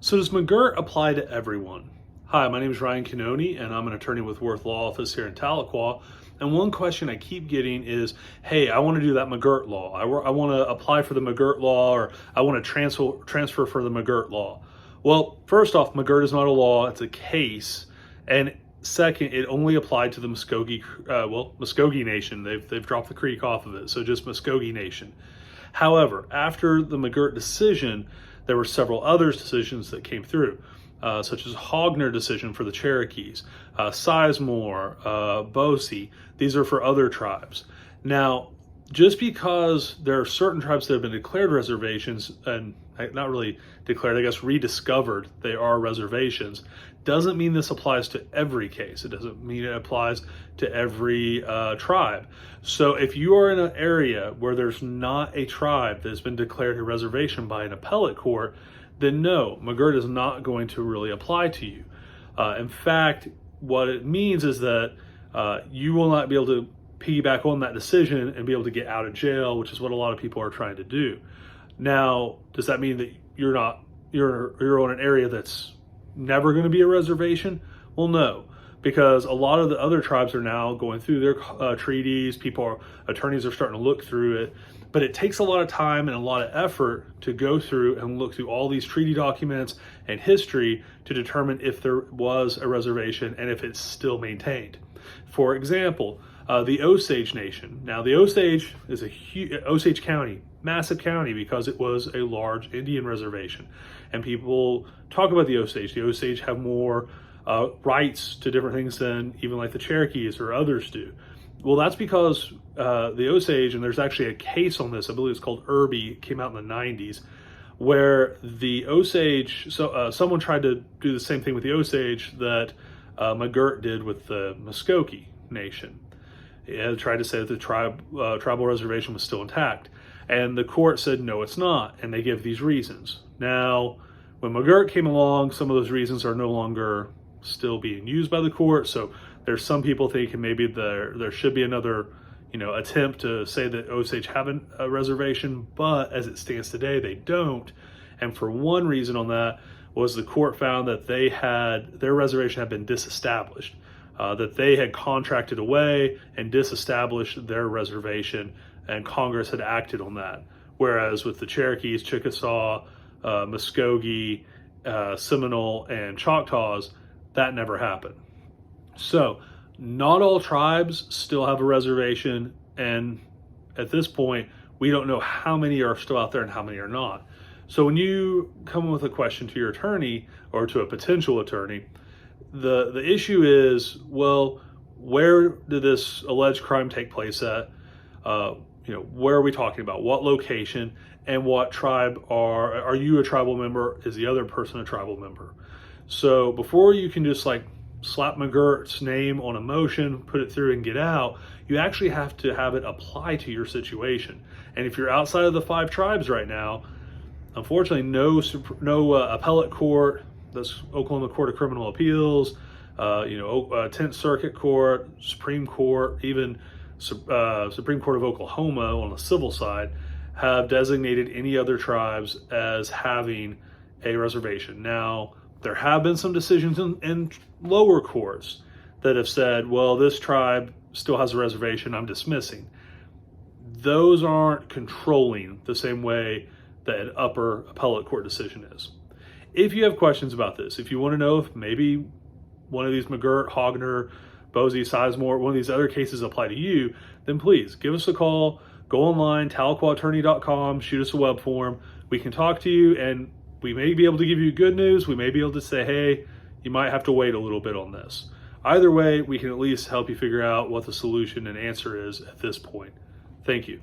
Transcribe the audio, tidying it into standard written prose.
So does McGirt apply to everyone? Hi, my name is Ryan Canoni, and I'm an attorney with Worth Law Office here in Tahlequah. And one question I keep getting is, hey, I want to do that McGirt law. I want to apply for the McGirt law, or I want to transfer for the McGirt law. Well, first off, McGirt is not a law, it's a case. And second, it only applied to the Muscogee Nation. They've dropped the creek off of it, so just Muscogee Nation. However, after the McGirt decision, there were several other decisions that came through, such as Hogner decision for the Cherokees, Sizemore, Bosse. These are for other tribes. Now, just because there are certain tribes that have been declared reservations, and not really declared, I guess rediscovered, they are reservations, doesn't mean this applies to every case. It doesn't mean it applies to every tribe. So if you are in an area where there's not a tribe that has been declared a reservation by an appellate court, then no, McGirt is not going to really apply to you. In fact, what it means is that you will not be able to piggyback on that decision and be able to get out of jail, which is what a lot of people are trying to do. Now, does that mean that you're on an area that's never going to be a reservation? Well, no, because a lot of the other tribes are now going through their treaties. Attorneys are starting to look through it, but it takes a lot of time and a lot of effort to go through and look through all these treaty documents and history to determine if there was a reservation and if it's still maintained. For example, the Osage Nation. Now, the Osage is Osage County, massive county, because it was a large Indian reservation. And people talk about the Osage. The Osage have more rights to different things than even like the Cherokees or others do. Well, that's because the Osage, and there's actually a case on this, I believe it's called Irby, it came out in the 90s, where the Osage, someone tried to do the same thing with the Osage that McGirt did with the Muscogee Nation. It tried to say that the tribal reservation was still intact. And the court said, no, it's not. And they give these reasons. Now, when McGirt came along, some of those reasons are no longer still being used by the court. So there's some people thinking maybe there should be another attempt to say that Osage have a reservation, but as it stands today, they don't. And for one reason on that was the court found that their reservation had been disestablished, that they had contracted away and disestablished their reservation, and Congress had acted on that. Whereas with the Cherokees, Chickasaw, Muscogee, Seminole, and Choctaws, that never happened. So not all tribes still have a reservation, and at this point, we don't know how many are still out there and how many are not. So when you come with a question to your attorney or to a potential attorney, the issue is, well, where did this alleged crime take place at? Where are we talking about? What location? And what tribe are you a tribal member? Is the other person a tribal member? So before you can just slap McGirt's name on a motion, put it through and get out, you actually have to have it apply to your situation. And if you're outside of the 5 tribes right now, unfortunately, no appellate court, that's Oklahoma Court of Criminal Appeals, 10th Circuit Court, Supreme Court, even Supreme Court of Oklahoma on the civil side, have designated any other tribes as having a reservation. Now, there have been some decisions in lower courts that have said, well, this tribe still has a reservation, I'm dismissing. Those aren't controlling the same way that an upper appellate court decision is. If you have questions about this, if you want to know if maybe one of these McGirt, Hogner, Bosse, Sizemore, one of these other cases apply to you, then please give us a call, go online, tahlequahattorney.com, shoot us a web form. We can talk to you, and we may be able to give you good news. We may be able to say, hey, you might have to wait a little bit on this. Either way, we can at least help you figure out what the solution and answer is at this point. Thank you.